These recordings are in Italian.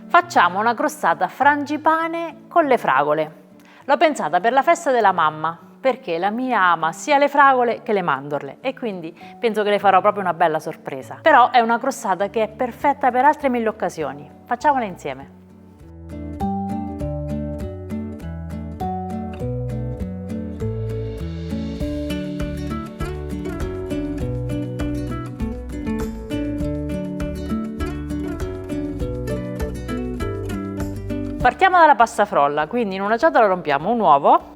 Facciamo una crostata frangipane con le fragole. L'ho pensata per la festa della mamma, perché la mia ama sia le fragole che le mandorle e quindi penso che le farò proprio una bella sorpresa. Però è una crostata che è perfetta per altre 1000 occasioni. Facciamola insieme. Partiamo dalla pasta frolla, quindi in una ciotola rompiamo un uovo,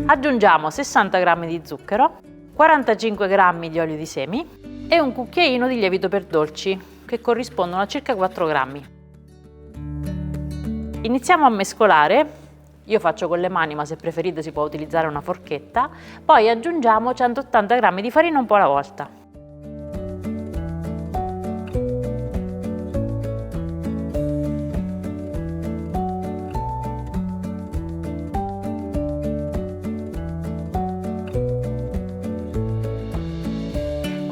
aggiungiamo 60 g di zucchero, 45 g di olio di semi e un cucchiaino di lievito per dolci, che corrispondono a circa 4 g. Iniziamo a mescolare, io faccio con le mani ma se preferite si può utilizzare una forchetta, poi aggiungiamo 180 g di farina un po' alla volta.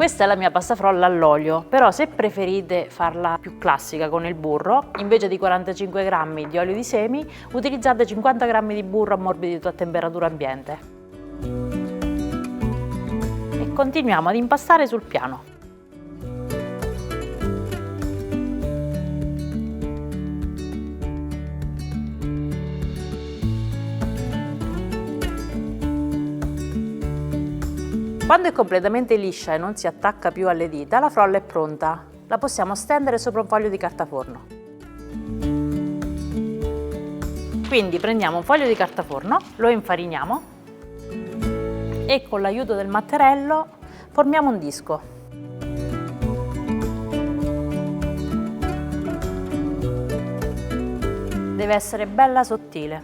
Questa è la mia pasta frolla all'olio, però se preferite farla più classica con il burro, invece di 45 g di olio di semi, utilizzate 50 g di burro ammorbidito a temperatura ambiente. E continuiamo ad impastare sul piano. Quando è completamente liscia e non si attacca più alle dita, la frolla è pronta. La possiamo stendere sopra un foglio di carta forno. Quindi prendiamo un foglio di carta forno, lo infariniamo e con l'aiuto del matterello formiamo un disco. Deve essere bella sottile.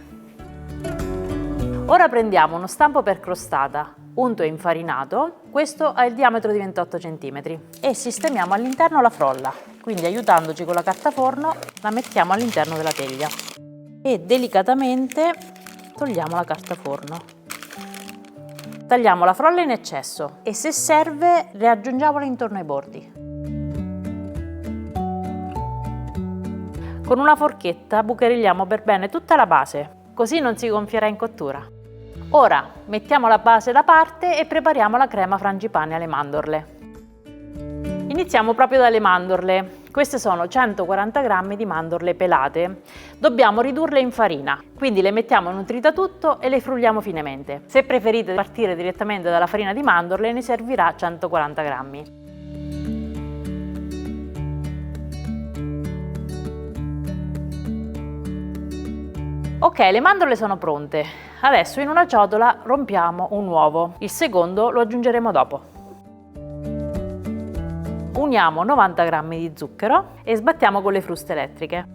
Ora prendiamo uno stampo per crostata, unto e infarinato, questo ha il diametro di 28 cm e sistemiamo all'interno la frolla, quindi aiutandoci con la carta forno la mettiamo all'interno della teglia e delicatamente togliamo la carta forno. Tagliamo la frolla in eccesso e se serve riaggiungiamola intorno ai bordi. Con una forchetta bucherigliamo per bene tutta la base, così non si gonfierà in cottura. Ora mettiamo la base da parte e prepariamo la crema frangipane alle mandorle. Iniziamo proprio dalle mandorle. Queste sono 140 g di mandorle pelate. Dobbiamo ridurle in farina, quindi le mettiamo in un tritatutto e le frulliamo finemente. Se preferite partire direttamente dalla farina di mandorle ne servirà 140 g. Ok, le mandorle sono pronte. Adesso in una ciotola rompiamo un uovo. Il secondo lo aggiungeremo dopo. Uniamo 90 g di zucchero e sbattiamo con le fruste elettriche.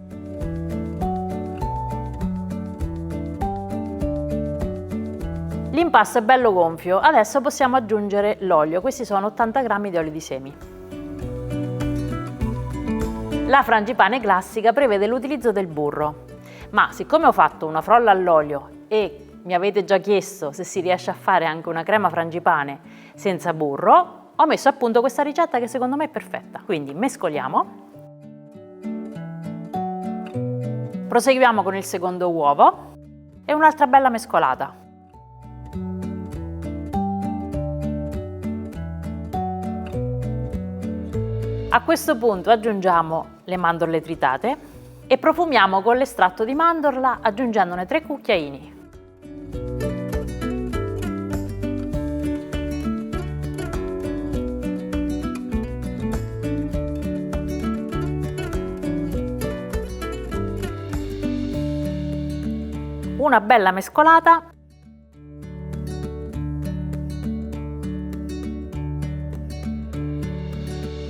L'impasto è bello gonfio, adesso possiamo aggiungere l'olio. Questi sono 80 g di olio di semi. La frangipane classica prevede l'utilizzo del burro. Ma siccome ho fatto una frolla all'olio e mi avete già chiesto se si riesce a fare anche una crema frangipane senza burro, ho messo a punto questa ricetta che secondo me è perfetta. Quindi mescoliamo, proseguiamo con il secondo uovo e un'altra bella mescolata. A questo punto aggiungiamo le mandorle tritate e profumiamo con l'estratto di mandorla aggiungendone 3 cucchiaini. Una bella mescolata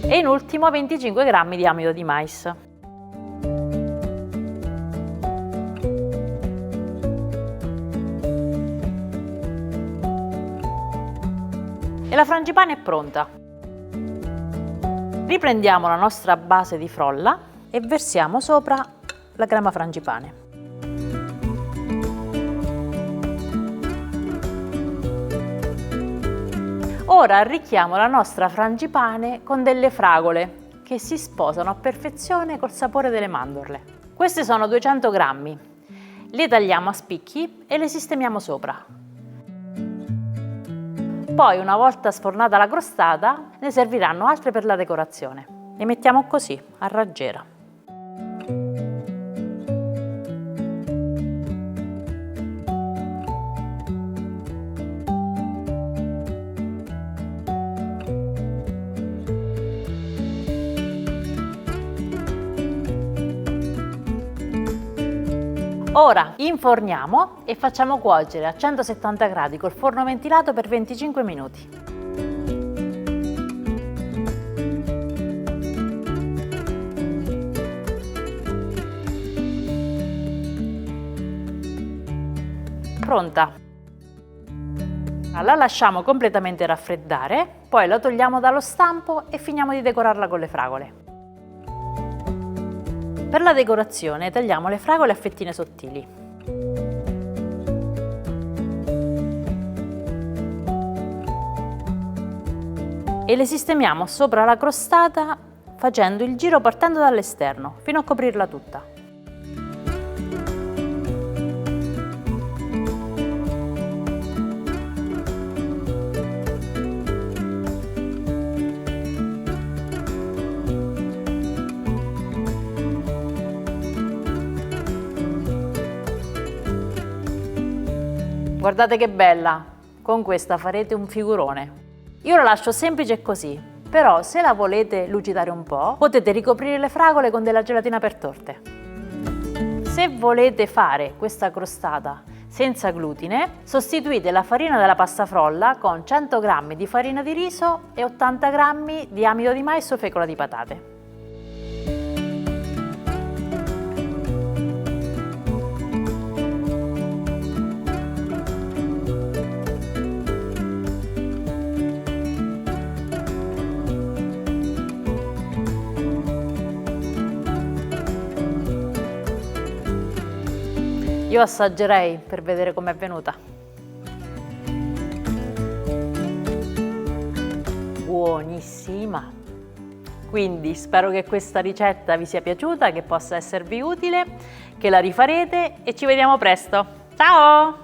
e in ultimo 25 g di amido di mais. E la frangipane è pronta. Riprendiamo la nostra base di frolla e versiamo sopra la crema frangipane. Ora arricchiamo la nostra frangipane con delle fragole. che si sposano a perfezione col sapore delle mandorle. Queste sono 200 grammi. Le tagliamo a spicchi e le sistemiamo sopra. Poi, una volta sfornata la crostata, ne serviranno altre per la decorazione. Le mettiamo così, a raggiera. Ora inforniamo e facciamo cuocere a 170 gradi col forno ventilato per 25 minuti. Pronta! La lasciamo completamente raffreddare, poi la togliamo dallo stampo e finiamo di decorarla con le fragole. Per la decorazione tagliamo le fragole a fettine sottili. E le sistemiamo sopra la crostata facendo il giro partendo dall'esterno fino a coprirla tutta. Guardate che bella! Con questa farete un figurone. Io la lascio semplice così, però se la volete lucidare un po', potete ricoprire le fragole con della gelatina per torte. Se volete fare questa crostata senza glutine, sostituite la farina della pasta frolla con 100 g di farina di riso e 80 g di amido di mais o fecola di patate. Io assaggerei per vedere com'è venuta. Buonissima! Quindi spero che questa ricetta vi sia piaciuta, che possa esservi utile, che la rifarete e ci vediamo presto. Ciao!